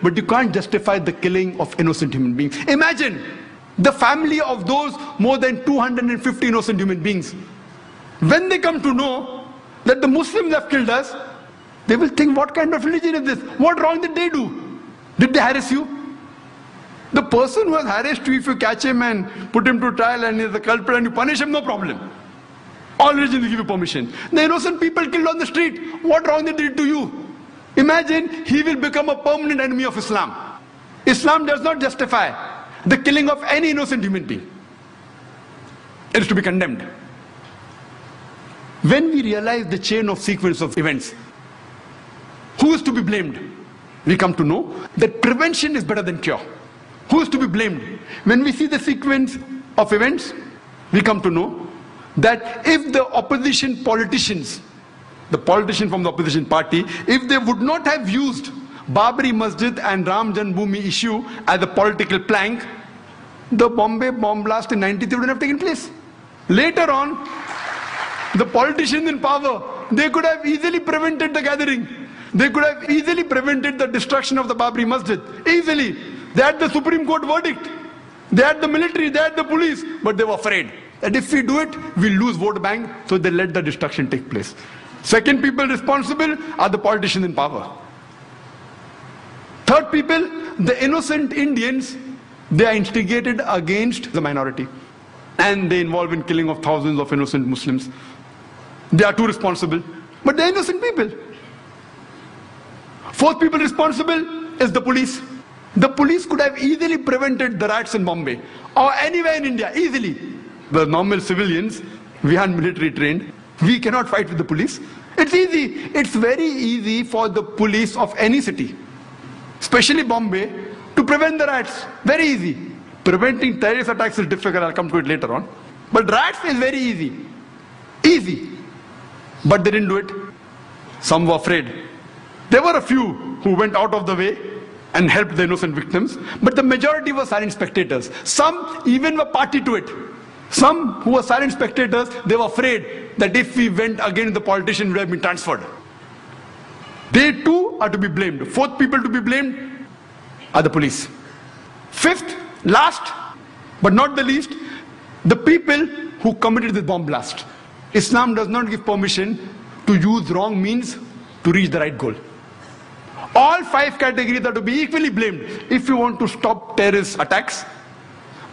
but you can't justify the killing of innocent human beings. Imagine the family of those more than 250 innocent human beings. When they come to know that the Muslims have killed us, they will think, what kind of religion is this? What wrong did they do? Did they harass you? The person who has harassed you, if you catch him and put him to trial and he is the culprit and you punish him, no problem. All religions give you permission. The innocent people killed on the street, what wrong they did to you? Imagine he will become a permanent enemy of Islam. Islam does not justify the killing of any innocent human being. It is to be condemned. When we realize the chain of sequence of events, who is to be blamed? We come to know that prevention is better than cure. Who is to be blamed? When we see the sequence of events, we come to know that if the opposition politicians, the politician from the opposition party, if they would not have used Babri Masjid and Ram Janmabhoomi issue as a political plank, the Bombay bomb blast in 93 wouldn't have taken place. Later on, the politicians in power, they could have easily prevented the gathering. They could have easily prevented the destruction of the Babri Masjid. Easily. They had the Supreme Court verdict. They had the military, they had the police, but they were afraid that if we do it, we'll lose vote bank, so they let the destruction take place. Second people responsible are the politicians in power. Third people, the innocent Indians, they are instigated against the minority. And they involve in killing of thousands of innocent Muslims. They are too responsible, but they are innocent people. Fourth people responsible is the police. The police could have easily prevented the riots in Bombay or anywhere in India, easily. The normal civilians, we aren't military trained. We cannot fight with the police. It's easy. It's very easy for the police of any city, especially Bombay, to prevent the riots. Very easy. Preventing terrorist attacks is difficult. I'll come to it later on. But riots is very easy. Easy. But they didn't do it. Some were afraid. There were a few who went out of the way and helped the innocent victims, but the majority were silent spectators. Some even were party to it. Some who were silent spectators, they were afraid that if we went against the politician, we would have been transferred. They too are to be blamed. Fourth people to be blamed are the police. Fifth, last, but not the least, the people who committed the bomb blast. Islam does not give permission to use wrong means to reach the right goal. All five categories are to be equally blamed. If you want to stop terrorist attacks,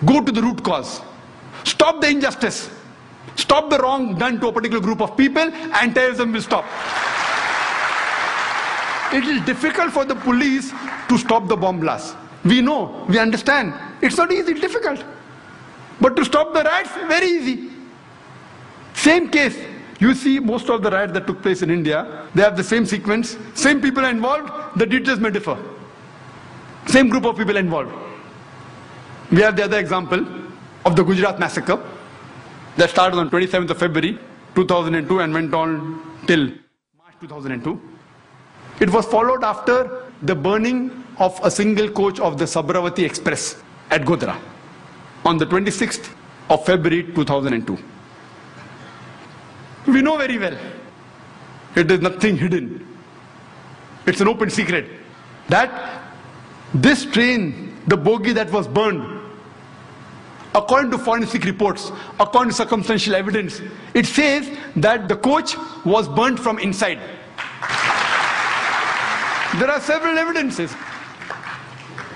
go to the root cause. Stop the injustice. Stop the wrong done to a particular group of people, and terrorism will stop. It is difficult for the police to stop the bomb blast. We know, we understand. It's not easy, it's difficult. But to stop the riots, very easy. Same case. You see most of the riots that took place in India, they have the same sequence, same people are involved, the details may differ. Same group of people involved. We have the other example of the Gujarat massacre that started on 27th of February 2002 and went on till March 2002. It was followed after the burning of a single coach of the Sabravati Express at Godhra on the 26th of February 2002. We know very well, it is nothing hidden. It's an open secret that this train, the bogie that was burned, according to forensic reports, according to circumstantial evidence, it says that the coach was burnt from inside. There are several evidences.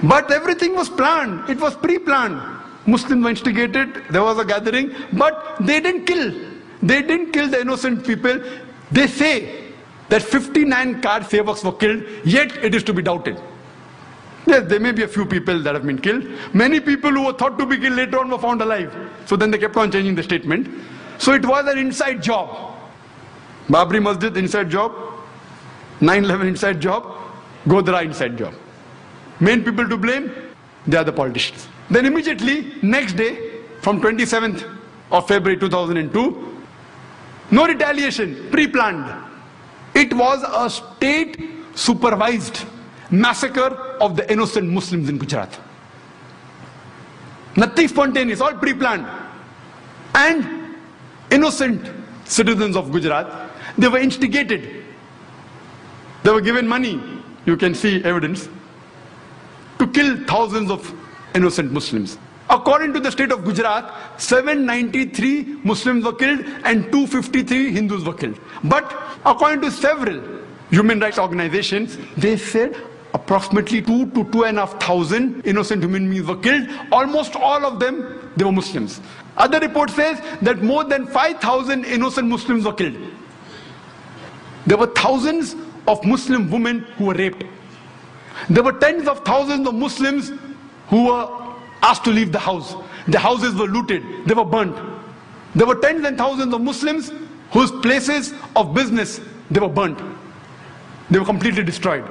But everything was planned. It was pre-planned. Muslims were instigated, there was a gathering, but they didn't kill. They didn't kill the innocent people. They say that 59 car sevaks were killed, yet it is to be doubted. Yes, there may be a few people that have been killed. Many people who were thought to be killed later on were found alive. So then they kept on changing the statement. So it was an inside job. Babri Masjid, inside job. 9/11 inside job. Godhra inside job. Main people to blame, they are the politicians. Then immediately, next day, from 27th of February 2002, no retaliation, pre-planned. It was a state-supervised massacre of the innocent Muslims in Gujarat. Nothing spontaneous, all pre-planned. And innocent citizens of Gujarat, they were instigated. They were given money. You can see evidence. to kill thousands of innocent Muslims. According to the state of Gujarat, 793 Muslims were killed and 253 Hindus were killed. But according to several human rights organizations, they said approximately 2,000 to 2,500 innocent human beings were killed. Almost all of them, they were Muslims. Other report says that more than 5,000 innocent Muslims were killed. There were thousands of Muslim women who were raped. There were tens of thousands of Muslims who were asked to leave the house. The houses were looted. They were burnt. There were tens and thousands of Muslims whose places of business, they were burnt. They were completely destroyed.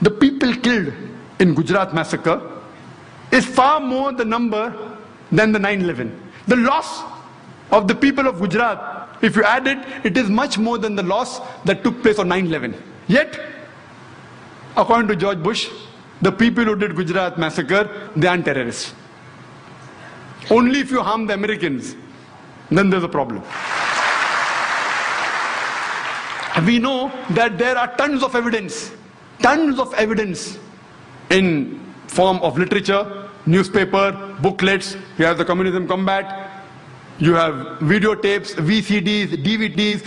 The people killed in Gujarat massacre is far more the number than the 9/11. The loss of the people of Gujarat, if you add it, it is much more than the loss that took place on 9/11. Yet, according to George Bush, the people who did Gujarat massacre, they aren't terrorists. Only if you harm the Americans, then there's a problem. We know that there are tons of evidence in form of literature, newspaper, booklets. You have the Communism Combat, you have videotapes, VCDs, DVDs,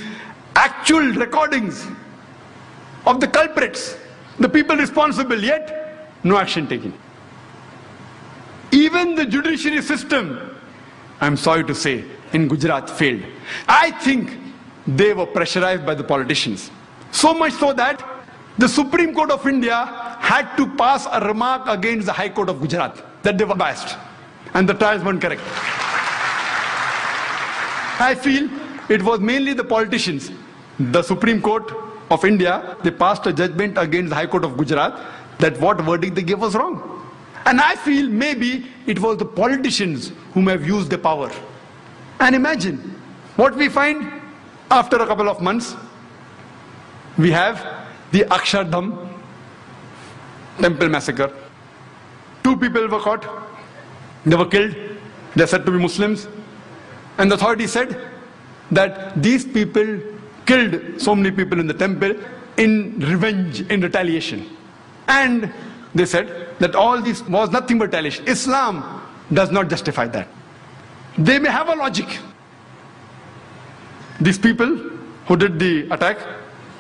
actual recordings of the culprits, the people responsible, yet no action taken. Even the judiciary system, I'm sorry to say, in Gujarat failed. I think they were pressurized by the politicians. So much so that the Supreme Court of India had to pass a remark against the High Court of Gujarat that they were biased and the trials weren't correct. I feel it was mainly the politicians. The Supreme Court of India, they passed a judgment against the High Court of Gujarat that what verdict they gave was wrong. And I feel maybe it was the politicians whom have used their power. And imagine what we find after a couple of months. We have the Akshardham temple massacre. 2 people were caught. They were killed. They are said to be Muslims. And the authorities said that these people killed so many people in the temple in revenge, in retaliation. And they said that all this was nothing but retaliation. Islam does not justify that. They may have a logic. These people who did the attack,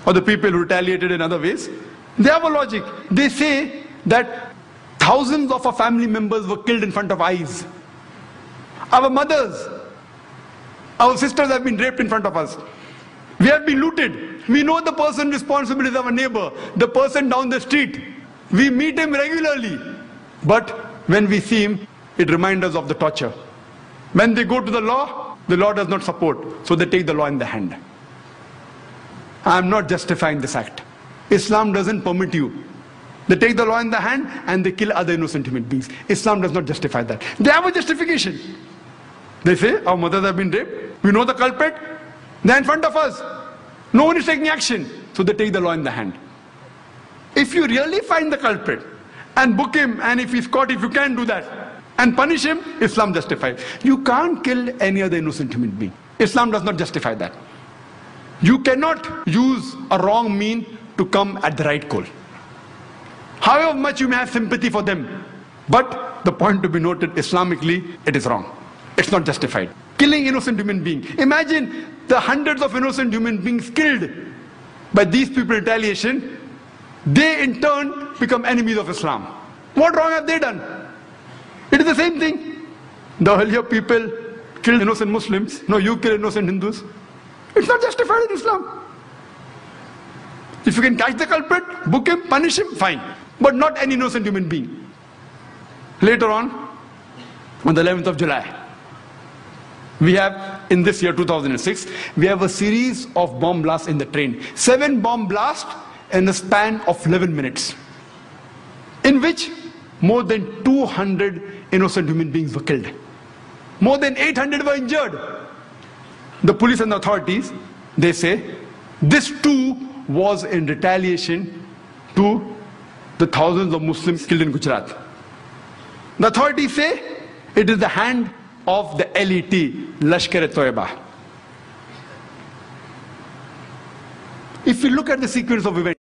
or the people who retaliated in other ways, they have a logic. They say that thousands of our family members were killed in front of eyes. Our mothers, our sisters have been raped in front of us. We have been looted. We know the person responsible is our neighbor, the person down the street. We meet him regularly. But when we see him, it reminds us of the torture. When they go to the law does not support. So they take the law in the hand. I am not justifying this act. Islam doesn't permit you. They take the law in the hand and they kill other innocent human beings. Islam does not justify that. They have a justification. They say, our mothers have been raped. We know the culprit. They're in front of us. No one is taking action. So they take the law in the hand. If you really find the culprit and book him, and if he's caught, if you can do that, and punish him, Islam justifies. You can't kill any other innocent human being. Islam does not justify that. You cannot use a wrong mean to come at the right goal. However much you may have sympathy for them, but the point to be noted, Islamically, it is wrong. It's not justified. Killing innocent human beings. Imagine the hundreds of innocent human beings killed by these people in retaliation. They in turn become enemies of Islam. What wrong have they done? It is the same thing. The earlier people killed innocent Muslims. No, you kill innocent Hindus. It's not justified in Islam. If you can catch the culprit, book him, punish him, fine. But not any innocent human being. Later on the 11th of July, we have, in this year 2006, we have a series of bomb blasts in the train. 7 bomb blasts in a span of 11 minutes. In which more than 200 innocent human beings were killed. More than 800 were injured. The police and the authorities, they say, this too was in retaliation to the thousands of Muslims killed in Gujarat. The authorities say it is the hand of the LET, Lashkar-e-Toiba. If you look at the sequence of events,